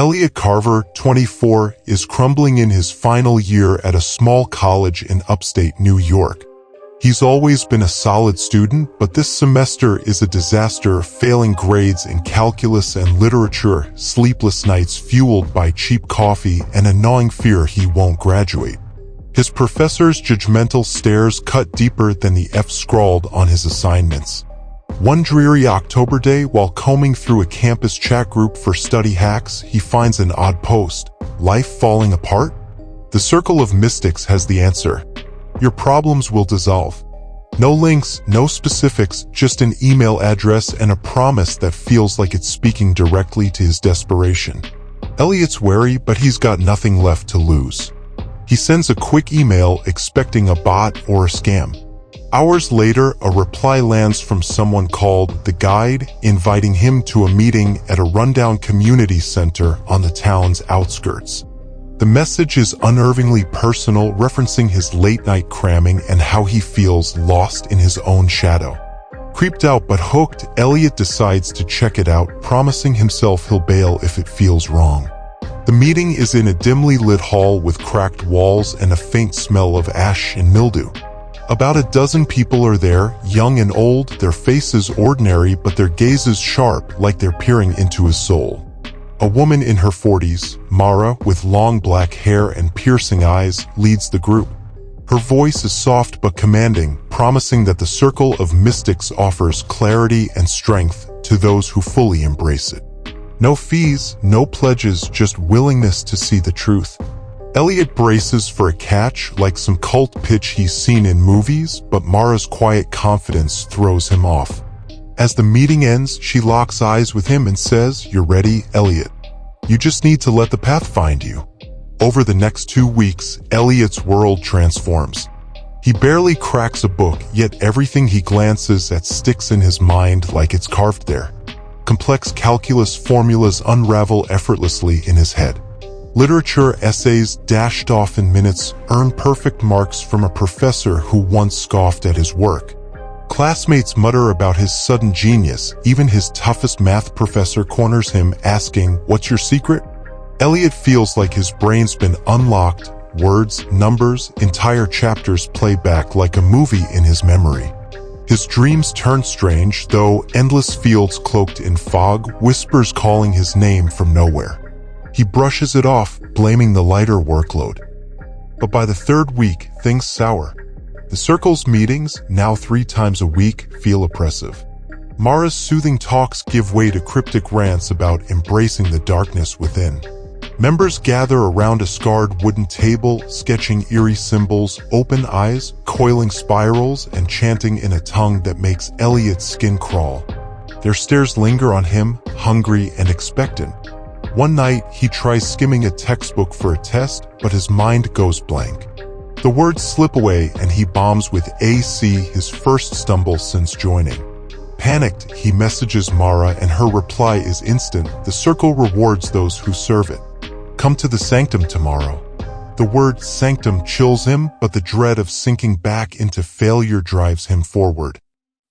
Elliot Carver, 24, is crumbling in his final year at a small college in upstate New York. He's always been a solid student, but this semester is a disaster, failing grades in calculus and literature, sleepless nights fueled by cheap coffee, and a gnawing fear he won't graduate. His professor's judgmental stares cut deeper than the F scrawled on his assignments. One dreary October day, while combing through a campus chat group for study hacks, he finds an odd post. Life falling apart? The Circle of Mystics has the answer. Your problems will dissolve. No links, no specifics, just an email address and a promise that feels like it's speaking directly to his desperation. Elliot's wary, but he's got nothing left to lose. He sends a quick email expecting a bot or a scam. Hours later, a reply lands from someone called The Guide, inviting him to a meeting at a rundown community center on the town's outskirts. The message is unnervingly personal, referencing his late-night cramming and how he feels lost in his own shadow. Creeped out but hooked, Elliot decides to check it out, promising himself he'll bail if it feels wrong. The meeting is in a dimly lit hall with cracked walls and a faint smell of ash and mildew. About a dozen people are there, young and old, their faces ordinary but their gazes sharp, like they're peering into his soul. A woman in her 40s, Mara, with long black hair and piercing eyes, leads the group. Her voice is soft but commanding, promising that the Circle of Mystics offers clarity and strength to those who fully embrace it. No fees, no pledges, just willingness to see the truth. Elliot braces for a catch, like some cult pitch he's seen in movies, but Mara's quiet confidence throws him off. As the meeting ends, she locks eyes with him and says, "You're ready, Elliot. You just need to let the path find you." Over the next 2 weeks, Elliot's world transforms. He barely cracks a book, yet everything he glances at sticks in his mind like it's carved there. Complex calculus formulas unravel effortlessly in his head. Literature essays dashed off in minutes earn perfect marks from a professor who once scoffed at his work. Classmates mutter about his sudden genius. Even his toughest math professor corners him, asking, "What's your secret?" Elliot feels like his brain's been unlocked. Words, numbers, entire chapters play back like a movie in his memory. His dreams turn strange, though endless fields cloaked in fog, whispers calling his name from nowhere. He brushes it off, blaming the lighter workload. But by the 3rd week, things sour. The Circle's meetings, now 3 times a week, feel oppressive. Mara's soothing talks give way to cryptic rants about embracing the darkness within. Members gather around a scarred wooden table, sketching eerie symbols, open eyes, coiling spirals, and chanting in a tongue that makes Elliot's skin crawl. Their stares linger on him, hungry and expectant. One night, he tries skimming a textbook for a test, but his mind goes blank. The words slip away and he bombs with AC, his first stumble since joining. Panicked, he messages Mara and her reply is instant. The Circle rewards those who serve it. Come to the sanctum tomorrow. The word sanctum chills him, but the dread of sinking back into failure drives him forward.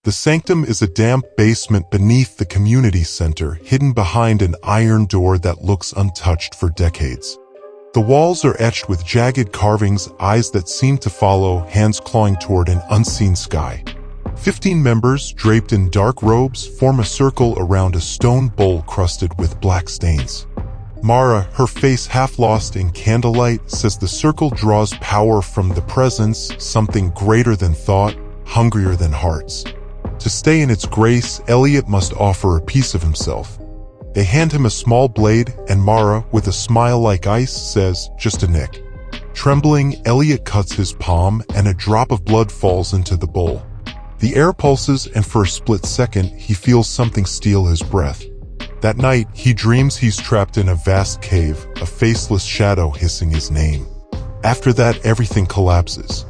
The sanctum is a damp basement beneath the community center, hidden behind an iron door that looks untouched for decades. The walls are etched with jagged carvings, eyes that seem to follow, hands clawing toward an unseen sky. 15 members, draped in dark robes, form a circle around a stone bowl crusted with black stains. Mara, her face half lost in candlelight, says the circle draws power from the presence, something greater than thought, hungrier than hearts. To stay in its grace, Elliot must offer a piece of himself. They hand him a small blade, and Mara, with a smile like ice, says, "Just a nick." Trembling, Elliot cuts his palm, and a drop of blood falls into the bowl. The air pulses, and for a split second, he feels something steal his breath. That night, he dreams he's trapped in a vast cave, a faceless shadow hissing his name. After that, everything collapses.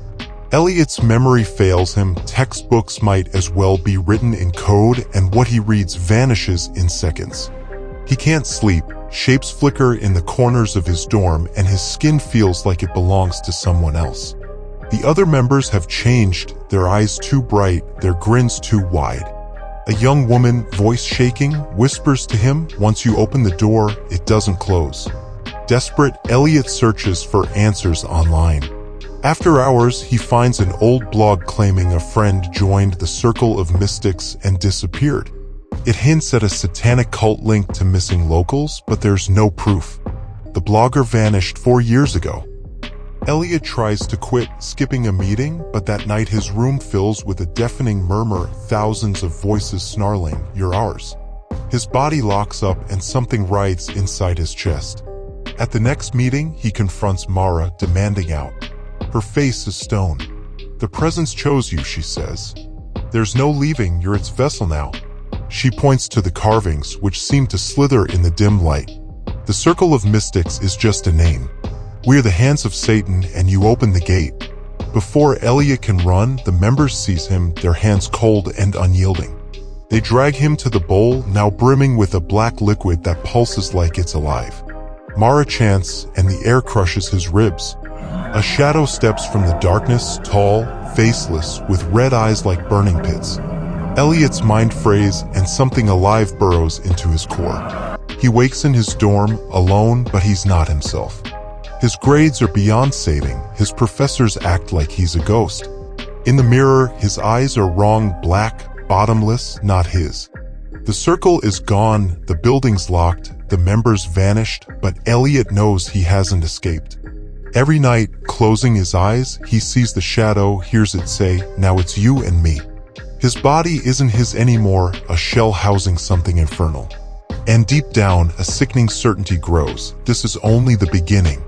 Elliot's memory fails him, textbooks might as well be written in code, and what he reads vanishes in seconds. He can't sleep, shapes flicker in the corners of his dorm, and his skin feels like it belongs to someone else. The other members have changed, their eyes too bright, their grins too wide. A young woman, voice shaking, whispers to him, "Once you open the door, it doesn't close." Desperate, Elliot searches for answers online. After hours, he finds an old blog claiming a friend joined the circle of mystics and disappeared. It hints at a satanic cult linked to missing locals, but there's no proof. The blogger vanished 4 years ago. Elliot tries to quit, skipping a meeting, but that night his room fills with a deafening murmur, thousands of voices snarling, "You're ours." His body locks up and something writhes inside his chest. At the next meeting, he confronts Mara, demanding out. Her face is stone. "The presence chose you," she says. "There's no leaving, you're its vessel now." She points to the carvings, which seem to slither in the dim light. The circle of mystics is just a name. "We're the hands of Satan, and you open the gate." Before Elliot can run, the members seize him, their hands cold and unyielding. They drag him to the bowl, now brimming with a black liquid that pulses like it's alive. Mara chants, and the air crushes his ribs. A shadow steps from the darkness, tall, faceless, with red eyes like burning pits. Elliot's mind frays, and something alive burrows into his core. He wakes in his dorm, alone, but he's not himself. His grades are beyond saving, his professors act like he's a ghost. In the mirror, his eyes are wrong, black, bottomless, not his. The circle is gone, the building's locked, the members vanished, but Elliot knows he hasn't escaped. Every night, closing his eyes, he sees the shadow, hears it say, "Now it's you and me." His body isn't his anymore, a shell housing something infernal. And deep down, a sickening certainty grows. This is only the beginning.